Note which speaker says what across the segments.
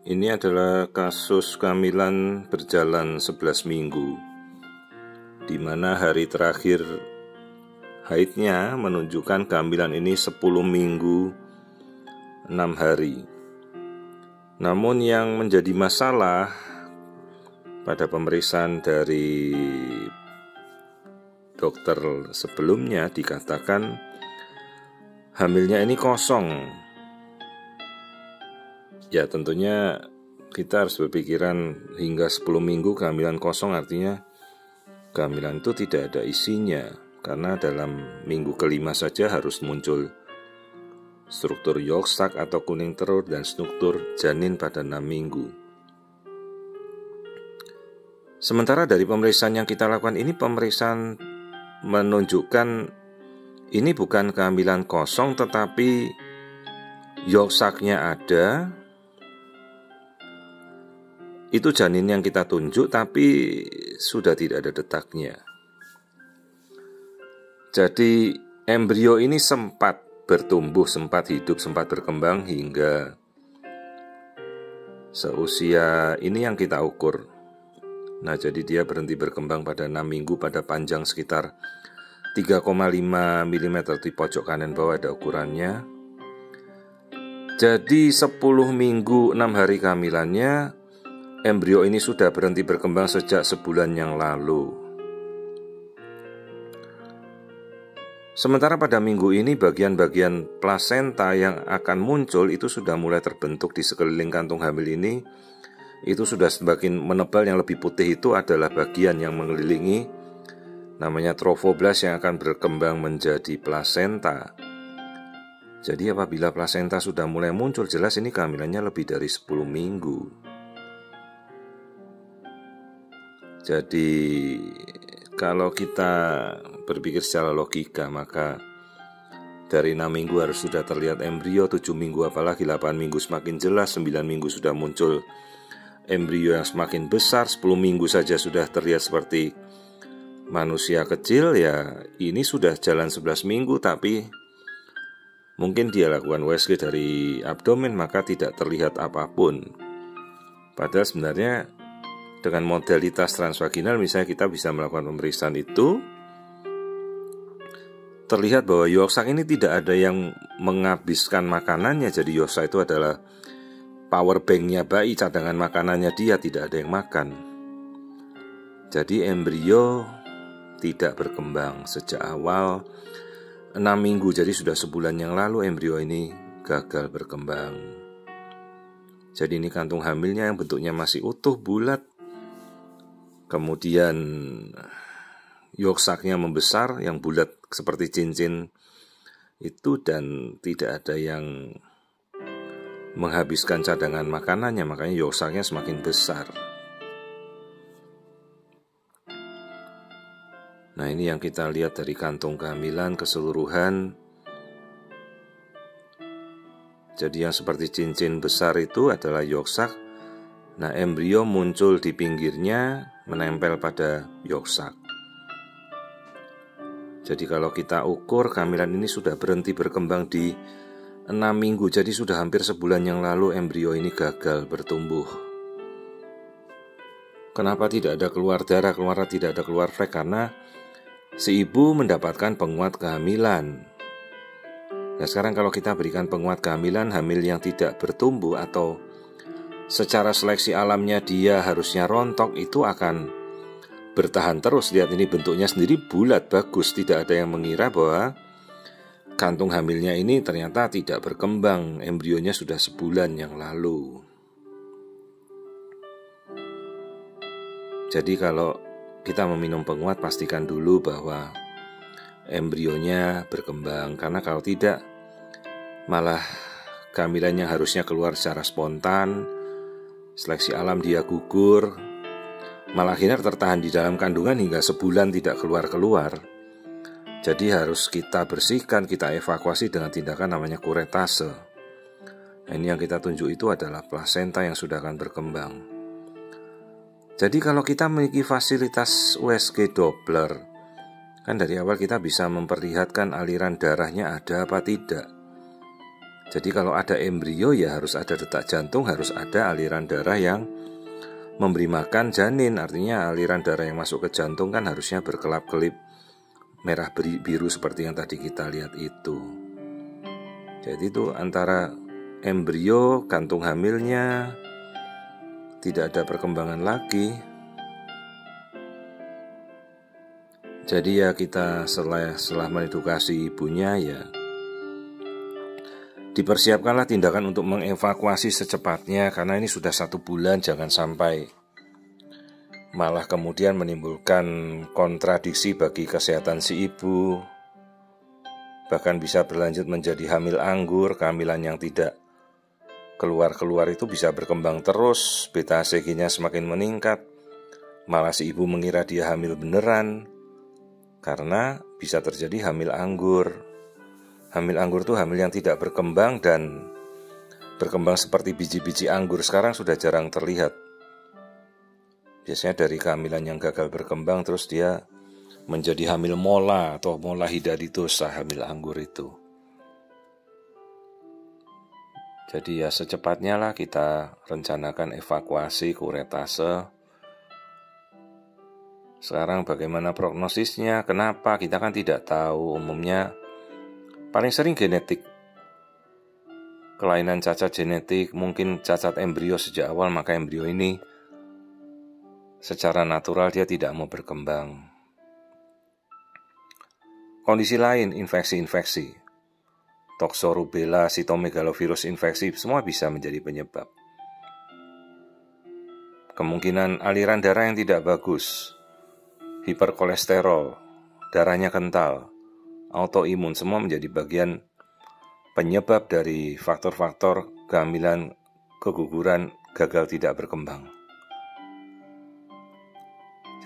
Speaker 1: Ini adalah kasus kehamilan berjalan 11 minggu, di mana hari terakhir haidnya menunjukkan kehamilan ini 10 minggu 6 hari. Namun yang menjadi masalah pada pemeriksaan dari dokter sebelumnya dikatakan hamilnya ini kosong. Ya tentunya kita harus berpikiran hingga 10 minggu kehamilan kosong artinya kehamilan itu tidak ada isinya. Karena dalam minggu kelima saja harus muncul struktur yolk sac atau kuning telur dan struktur janin pada 6 minggu. Sementara dari pemeriksaan yang kita lakukan ini, pemeriksaan menunjukkan ini bukan kehamilan kosong tetapi yolk sac-nya ada. Itu janin yang kita tunjuk tapi sudah tidak ada detaknya. Jadi embrio ini sempat bertumbuh, sempat hidup, sempat berkembang hingga seusia ini yang kita ukur. Nah, jadi dia berhenti berkembang pada 6 minggu pada panjang sekitar 3,5 mm di pojok kanan bawah ada ukurannya. Jadi 10 minggu 6 hari kehamilannya, embrio ini sudah berhenti berkembang sejak sebulan yang lalu. Sementara pada minggu ini bagian-bagian plasenta yang akan muncul itu sudah mulai terbentuk di sekeliling kantung hamil ini. Itu sudah semakin menebal, yang lebih putih itu adalah bagian yang mengelilingi namanya trofoblast yang akan berkembang menjadi plasenta. Jadi apabila plasenta sudah mulai muncul, jelas ini kehamilannya lebih dari 10 minggu. Jadi kalau kita berpikir secara logika, maka dari 6 minggu harus sudah terlihat embrio, 7 minggu apalagi 8 minggu semakin jelas, 9 minggu sudah muncul embrio yang semakin besar, 10 minggu saja sudah terlihat seperti manusia kecil. Ya ini sudah jalan 11 minggu tapi mungkin dia lakukan USG dari abdomen maka tidak terlihat apapun. Padahal sebenarnya dengan modalitas transvaginal misalnya kita bisa melakukan pemeriksaan itu, terlihat bahwa yolk sac ini tidak ada yang menghabiskan makanannya. Jadi yolk sac itu adalah power banknya bayi, cadangan makanannya dia, tidak ada yang makan. Jadi embrio tidak berkembang sejak awal 6 minggu, jadi sudah sebulan yang lalu embrio ini gagal berkembang. Jadi ini kantung hamilnya yang bentuknya masih utuh, bulat. Kemudian yolk sac-nya membesar, yang bulat seperti cincin itu, dan tidak ada yang menghabiskan cadangan makanannya, makanya yolk sac-nya semakin besar. Nah, ini yang kita lihat dari kantung kehamilan keseluruhan. Jadi yang seperti cincin besar itu adalah yolk sac. Nah, embrio muncul di pinggirnya menempel pada yolk sac. Jadi kalau kita ukur kehamilan ini sudah berhenti berkembang di 6 minggu, jadi sudah hampir sebulan yang lalu embrio ini gagal bertumbuh. Kenapa tidak ada keluar darah, tidak ada keluar flek? Karena si ibu mendapatkan penguat kehamilan. Nah sekarang kalau kita berikan penguat kehamilan, hamil yang tidak bertumbuh atau secara seleksi alamnya dia harusnya rontok, itu akan bertahan terus. Lihat ini bentuknya sendiri bulat, bagus. Tidak ada yang mengira bahwa kantung hamilnya ini ternyata tidak berkembang. Embrionya sudah sebulan yang lalu. Jadi kalau kita meminum penguat, pastikan dulu bahwa embrionya berkembang. Karena kalau tidak, malah kehamilannya harusnya keluar secara spontan, seleksi alam dia gugur, malah akhirnya tertahan di dalam kandungan hingga sebulan tidak keluar-keluar. Jadi harus kita bersihkan, kita evakuasi dengan tindakan namanya kuretase. Nah, ini yang kita tunjuk itu adalah plasenta yang sudah akan berkembang. Jadi kalau kita memiliki fasilitas USG Doppler, kan dari awal kita bisa memperlihatkan aliran darahnya ada apa tidak. Jadi kalau ada embrio ya harus ada detak jantung, harus ada aliran darah yang memberi makan janin. Artinya aliran darah yang masuk ke jantung kan harusnya berkelap-kelip merah biru seperti yang tadi kita lihat itu. Jadi itu antara embrio, kantung hamilnya tidak ada perkembangan lagi. Jadi ya kita setelah mengedukasi ibunya ya dipersiapkanlah tindakan untuk mengevakuasi secepatnya, karena ini sudah 1 bulan, jangan sampai malah kemudian menimbulkan kontradiksi bagi kesehatan si ibu. Bahkan bisa berlanjut menjadi hamil anggur, kehamilan yang tidak keluar-keluar itu bisa berkembang terus, beta HCG-nya semakin meningkat, malah si ibu mengira dia hamil beneran, karena bisa terjadi hamil anggur. Hamil anggur itu hamil yang tidak berkembang dan berkembang seperti biji-biji anggur sekarang sudah jarang terlihat. Biasanya dari kehamilan yang gagal berkembang terus dia menjadi hamil mola atau mola hidatidosa, hamil anggur itu. Jadi ya secepatnya lah kita rencanakan evakuasi ke uretase. Sekarang bagaimana prognosisnya? Kenapa? Kita kan tidak tahu. Umumnya paling sering genetik, kelainan cacat genetik, mungkin cacat embrio sejak awal, maka embrio ini secara natural dia tidak mau berkembang. Kondisi lain, infeksi-infeksi, toxorubella, sitomegalovirus infeksi, semua bisa menjadi penyebab. Kemungkinan aliran darah yang tidak bagus, hiperkolesterol, darahnya kental, autoimun, semua menjadi bagian penyebab dari faktor-faktor kehamilan, keguguran, gagal tidak berkembang.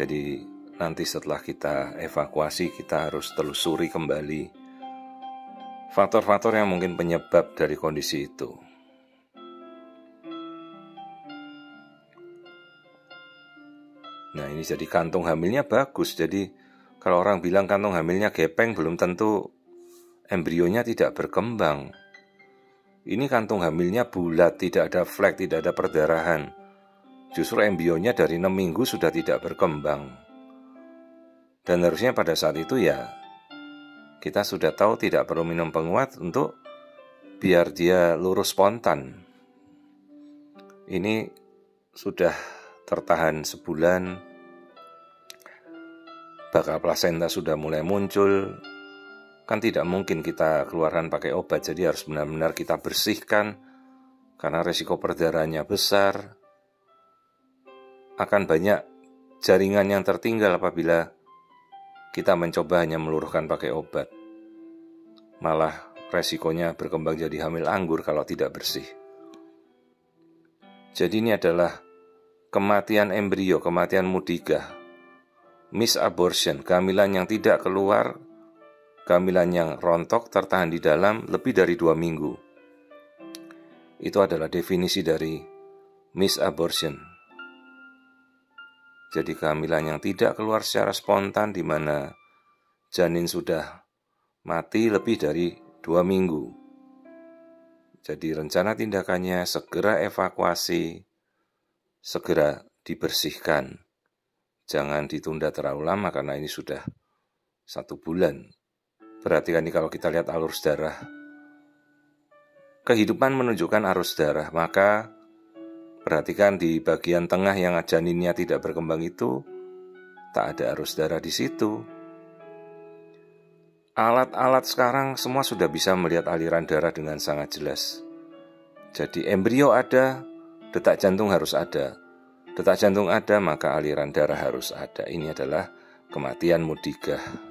Speaker 1: Jadi nanti setelah kita evakuasi, kita harus telusuri kembali faktor-faktor yang mungkin penyebab dari kondisi itu. Nah ini jadi kantung hamilnya bagus, jadi kalau orang bilang kantung hamilnya gepeng, belum tentu embrionya tidak berkembang. Ini kantung hamilnya bulat, tidak ada flek, tidak ada perdarahan. Justru embrionya dari 6 minggu sudah tidak berkembang. Dan harusnya pada saat itu ya kita sudah tahu tidak perlu minum penguat untuk biar dia lurus spontan. Ini sudah tertahan sebulan, bakal plasenta sudah mulai muncul, kan tidak mungkin kita keluarkan pakai obat, jadi harus benar-benar kita bersihkan, karena resiko perdarahannya besar, akan banyak jaringan yang tertinggal apabila kita mencoba hanya meluruhkan pakai obat. Malah resikonya berkembang jadi hamil anggur kalau tidak bersih. Jadi ini adalah kematian embrio, kematian mudigah, misabortion, kehamilan yang tidak keluar, kehamilan yang rontok tertahan di dalam lebih dari 2 minggu. Itu adalah definisi dari misabortion. Jadi kehamilan yang tidak keluar secara spontan, di mana janin sudah mati lebih dari 2 minggu. Jadi rencana tindakannya segera evakuasi, segera dibersihkan. Jangan ditunda terlalu lama karena ini sudah 1 bulan. Perhatikan nih kalau kita lihat alur darah. Kehidupan menunjukkan arus darah, maka perhatikan di bagian tengah yang janinnya tidak berkembang itu, tak ada arus darah di situ. Alat-alat sekarang semua sudah bisa melihat aliran darah dengan sangat jelas. Jadi embrio ada, detak jantung harus ada. Detak jantung ada, maka aliran darah harus ada. Ini adalah kematian mudigah.